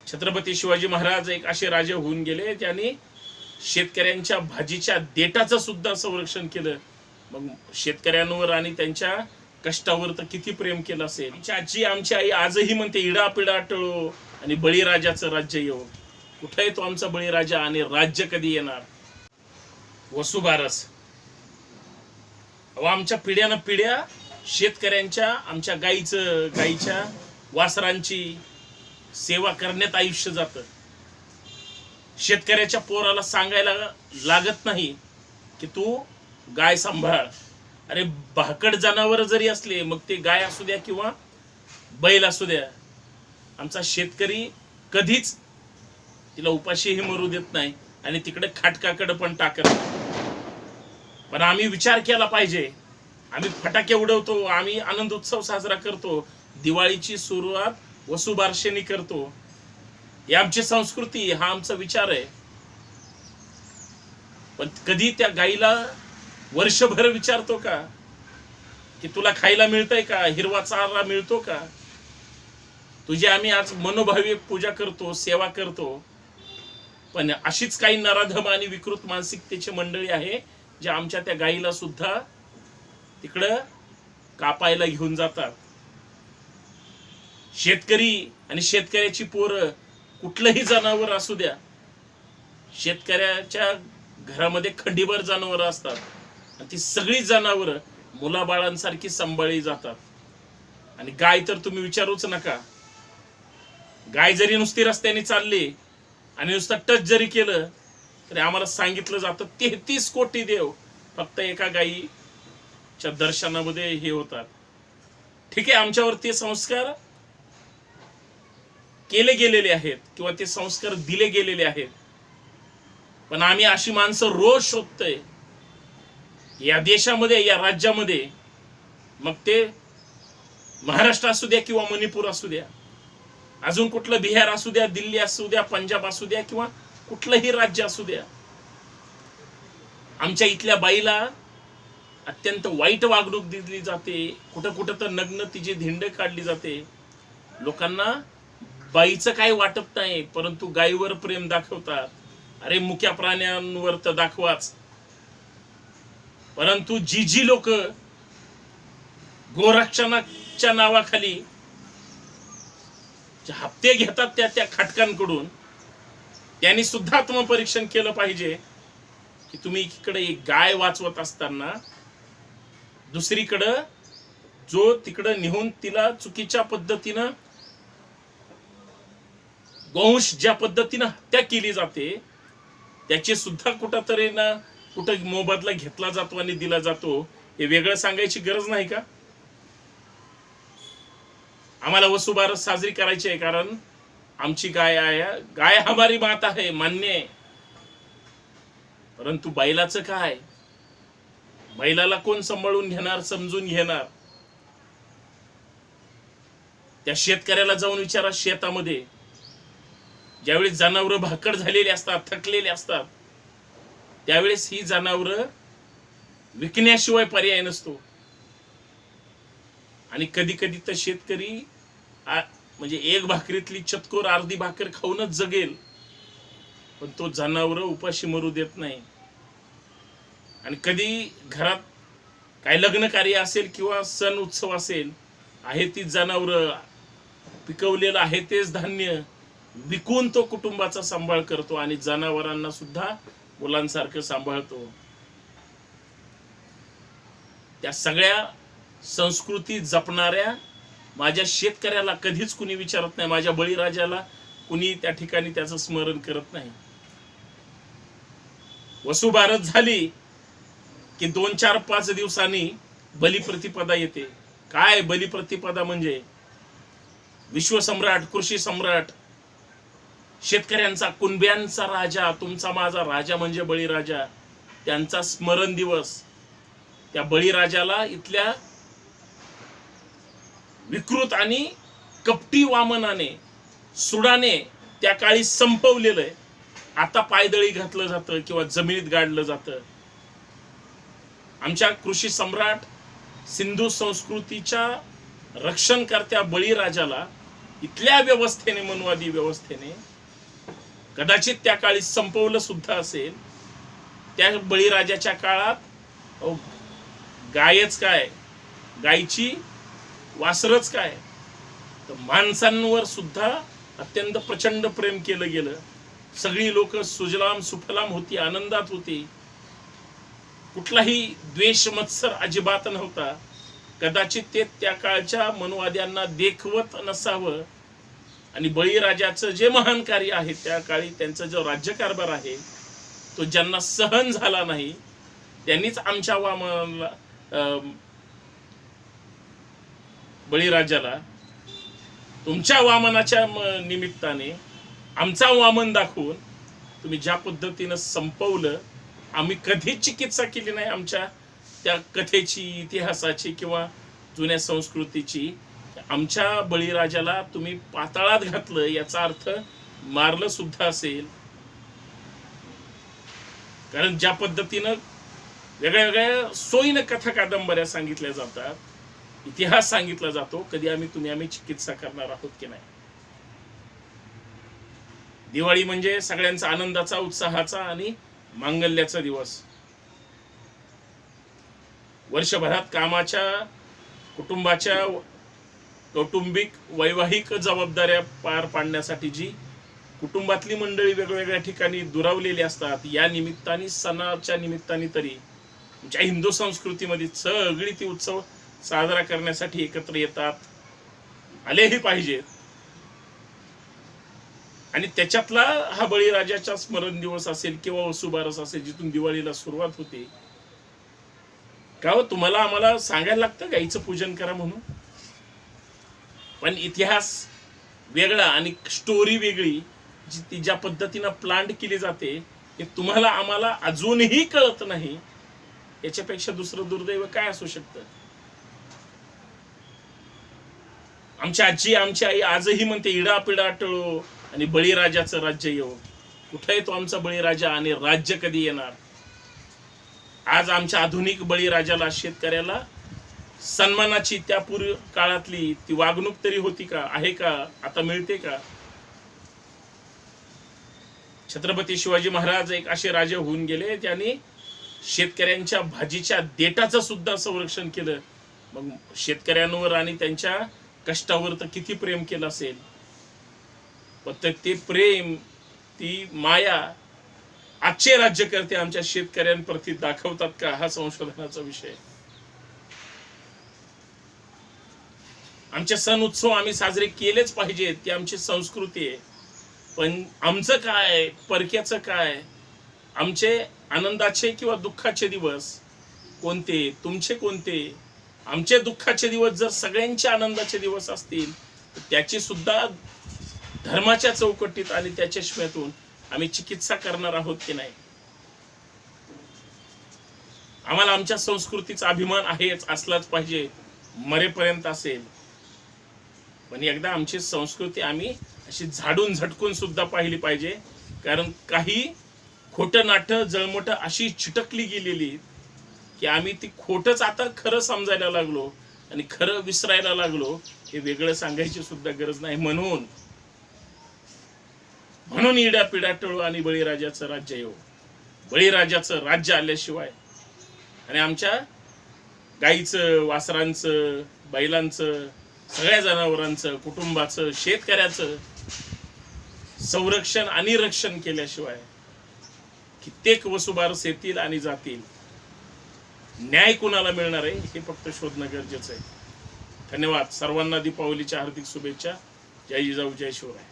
छत्रपती शिवाजी महाराज एक असे राजे होऊन गेले ज्यांनी शेतकऱ्यांच्या भाजीच्या देठाचं सुद्धा संरक्षण केलं. मग शेतकऱ्यांवर आणि त्यांच्या कष्टावर तर किती प्रेम केलं असेल. आमची आजी आमची आई आजही म्हणते इडा पिडा टळो आणि बळीराजाचं राज्य येऊ. कुठे आहे तो आमचा बळीराजा आणि राज्य कधी येणार. वसुबारस आमच्या पिढ्यानं पिढ्या शेतकऱ्यांच्या आमच्या गाईच्या वासरांची सेवा करण्यात आयुष्य जातं. शेतकऱ्याच्या पोराला सांगायला लागत नाही की तू गाय सांभाळ. अरे भाकड जनावर जरी असले मग ते गाय असू द्या किंवा बैल असू द्या, आमचा शेतकरी कधीच तिला उपाशीही मरू देत नाही आणि तिकडे खाटकाकडे पण टाकत नाही. पण आम्ही विचार केला पाहिजे. आम्ही फटाके उडवतो, आम्ही आनंद उत्सव साजरा करतो, दिवाळीची सुरुवात वसुबारशेनी करतो. ही आमची संस्कृती, हा आमचा विचार आहे. पण कधी त्या गाईला वर्षभर विचारतो का की तुला खायला मिळतंय का, हिरवा चारा मिळतो का. तुझी आम्ही आज मनोभावे पूजा करतो, सेवा करतो. पण अशीच काही नराधम आणि विकृत मानसिकतेची मंडळी आहे जे आमच्या त्या गाईला सुद्धा तिकडं कापायला घेऊन जातात. शेतकरी आणि शेतकऱ्याची पोरं कुठलंही जनावर असू द्या, शेतकऱ्याच्या घरामध्ये खंडीभर जनावर असतात आणि ती सगळी जनावर मुलाबाळांसारखी सांभाळली जातात. आणि गाय तर तुम्ही विचारूच नका. गाय जरी नुसती रस्त्याने चालली आणि नुसतं टच जरी केलं तरी आम्हाला सांगितलं जातं 33 कोटी देव फक्त एका गायीच्या दर्शनामध्ये हे होतात. ठीक आहे, आमच्यावर ते संस्कार केले गेलेले आहेत किंवा ते संस्कार दिले गेलेले आहेत. पण आम्ही अशी माणसं रोज शोधतोय या देशामध्ये, या राज्यामध्ये. मग ते महाराष्ट्र असू द्या किंवा मणिपूर असू द्या, अजून कुठलं बिहार असू द्या, दिल्ली असू द्या, पंजाब असू द्या किंवा कुठलंही राज्य असू द्या, आमच्या इथल्या बाईला अत्यंत वाईट वागणूक दिली जाते. कुठं कुठं तर नग्न तिची धिंड काढली जाते. लोकांना बाईचं काही वाटत नाही, परंतु गायीवर प्रेम दाखवतात. अरे मुक्या प्राण्यांवर तर दाखवाच, परंतु जी लोक गोरक्षणाच्या नावाखाली हप्ते घेतात त्या खाटकांकडून, त्यांनी सुद्धा आत्मपरीक्षण केलं पाहिजे की तुम्ही इकडे एक गाय वाचवत असताना दुसरीकडं जो तिकडं निहून तिला चुकीच्या पद्धतीनं गोवंश ज्या पद्धतीनं हत्या केली जाते त्याची सुद्धा कुठंतरी ना कुठं मोबदला घेतला जातो आणि दिला जातो. हे वेगळं सांगायची गरज नाही का. आम्हाला वसुबारस साजरी करायची आहे कारण आमची गाय आहे. गाय हमारी माता आहे, मान्य आहे. परंतु बैलाचं काय, बैलाला कोण सांभाळून घेणार, समजून घेणार. त्या शेतकऱ्याला जाऊन विचारा, शेतामध्ये ज्यावेळी जनावरं भाकड झालेली असतात, थकलेली असतात, त्यावेळेस ही जनावरं विकण्याशिवाय पर्याय नसतो. आणि कधी कधी तर शेतकरी म्हणजे एक भाकरीतली चतकोर अर्धी भाकर खाऊनच जगेल, पण तो जनावर उपाशी मरू देत नाही. आणि कधी घरात काय लग्न कार्य असेल किंवा सण उत्सव असेल, आहे ती जनावर, पिकवलेलं आहे तेच धान्य विकून तो कुटुंबाचा सांभाळ करतो आणि जनावरांना सुद्धा मुलांसारखं सांभाळतो. त्या सगळ्या संस्कृती जपणाऱ्या माझ्या शेतकऱ्याला कधीच कुणी विचारत नाही. माझ्या बळीराजाला कुणी त्या ठिकाणी त्याचं स्मरण करत नाही. वसुबारस झाली की 2, 4, 5 दिवसांनी बलिप्रतिपदा येते. काय बलिप्रतिपदा म्हणजे विश्वसम्राट, कृषी सम्राट, शेतकऱ्यांचा, कुणब्यांचा राजा, तुमचा माझा राजा म्हणजे बळीराजा, त्यांचा स्मरण दिवस. त्या बळीराजाला इथल्या विकृत आणि कपटी वामनाने, सुडाने त्या काळी संपवलेलं आहे. आता पायदळी घातलं जातं किंवा जमिनीत गाडलं जातं. आमच्या कृषी सम्राट, सिंधू संस्कृतीच्या रक्षणकर्त्या बळीराजाला इथल्या व्यवस्थेने, मनवादी व्यवस्थेने कदाचित त्या काळी संपवलं सुद्धा असेल. त्या बळीराजाच्या काळात गायच काय, गायची वासरच काय, तर माणसांवर सुद्धा अत्यंत प्रचंड प्रेम केलं गेलं. सगळी लोक सुजलाम सुफलाम होती, आनंदात होती. कुठलाही द्वेष मत्सर अजिबात नव्हता. कदाचित ते त्या काळच्या मनवाद्यांना देखवत नसावं. आणि बळीराजाचं जे महान कार्य आहे त्या काळी, त्यांचा जो राज्यकारभार आहे तो ज्यांना सहन झाला नाही त्यांनीच आमच्या वामनाला, बळीराजाला, तुमच्या वामनाच्या निमित्ताने आमचा वामन दाखवून तुम्ही ज्या पद्धतीनं संपवलं, आम्ही कधीच चिकित्सा केली नाही आमच्या त्या कथेची, इतिहासाची किंवा जुन्या संस्कृतीची. आमच्या बळीराजाला तुम्ही पाताळात घातलं, याचा अर्थ मारलं सुद्धा असेल. कारण ज्या पद्धतीनं वेगळ्या वेगळ्या सोयीनं कथा कादंबऱ्या सांगितल्या जातात, इतिहास सांगितला जातो, कधी आम्ही चिकित्सा करणार आहोत की नाही. दिवाळी म्हणजे सगळ्यांचा आनंदाचा, उत्साहाचा आणि मांगल्याचा दिवस. वर्षभरात कामाच्या, कुटुंबाच्या, कौटुंबिक वैवाहिक जबाबदाऱ्या पार पाडण्यासाठी जी कुटुंबातली मंडळी वेगवेगळ्या ठिकाणी दुरावलेली असतात, या निमित्ताने, सणाच्या निमित्ताने तरी आमच्या हिंदू संस्कृतीमध्ये सगळी ती उत्सव साजरा करण्यासाठी एकत्र येतात, आलेही पाहिजेत. आणि त्याच्यातला हा बळीराजाचा स्मरण दिवस असेल किंवा वसुबारस असेल, जिथून दिवाळीला सुरुवात होते. का हो, तुम्हाला आम्हाला सांगायला लागतं गाईचं पूजन करा म्हणून? पण इतिहास वेगळा आणि स्टोरी वेगळी, जी ती ज्या पद्धतीनं प्लांट केली जाते हे तुम्हाला आम्हाला अजूनही कळत नाही. याच्यापेक्षा दुसरं दुर्दैव काय असू शकतं? आमची आजी, आमची आई आजही म्हणते, इडा पिडा टळो आणि बळीराजाचं राज्य येऊ. कुठे आहे तो आमचा बळीराजा आणि राज्य कधी येणार? आज आमच्या आधुनिक बळीराजाला, शेतकऱ्याला सन्मानाची त्या पूर्व काळातली ती वागणूक तरी होती का, आहे का, आता मिळते का? छत्रपती शिवाजी महाराज एक असे राजे होऊन गेले, त्यांनी शेतकऱ्यांच्या भाजीच्या देठाचं सुद्धा संरक्षण केलं. मग शेतकऱ्यांवर आणि त्यांच्या कष्टावर तर किती प्रेम केलं असेल. पण ते प्रेम, ती माया आजचे राज्यकर्ते आमच्या शेतकऱ्यांप्रती दाखवतात का? हा संशोधनाचा विषय. आमचे सण उत्सव आम्ही साजरे केलेच पाहिजेत, ती आमची संस्कृती आहे. पण आमचं काय, परक्याचं काय? आमचे आनंदाचे किंवा दुःखाचे दिवस कोणते, तुमचे कोणते? आमचे दुःखाचे दिवस जर सगळ्यांचे आनंदाचे दिवस असतील तर त्याची सुद्धा धर्माच्या चौकटीत आणि त्या चष्म्यातून आम्ही चिकित्सा करणार आहोत की नाही? आम्हाला आमच्या संस्कृतीचा अभिमान आहेच, असलाच पाहिजे, मरेपर्यंत असेल. पण एकदा आमची संस्कृती आम्ही अशी झाडून झटकून सुद्धा पाहिली पाहिजे. कारण काही खोटं नाटं, जळमटं अशी चिटकली गेलेली की आम्ही ती खोटच आता खरं समजायला लागलो आणि खरं विसरायला लागलो. हे वेगळं सांगायची सुद्धा गरज नाही. म्हणून इडा पिडा टळो आणि बळीराजाचं राज्य येऊ. बळीराजाचं राज्य आल्याशिवाय आणि आमच्या गाईचं, वासरांचं, बैलांचं, सगळ्या जनावरांचं, कुटुंबाचं, शेतकऱ्याचं संरक्षण आणि रक्षण केल्याशिवाय कित्येक वसुबारस येतील आणि जातील. न्याय कुणाला मिळणार आहे हे फक्त शोधणं गरजेचं आहे. धन्यवाद. सर्वांना दीपावलीच्या हार्दिक शुभेच्छा. जय जिजाऊ, जय शिवराय.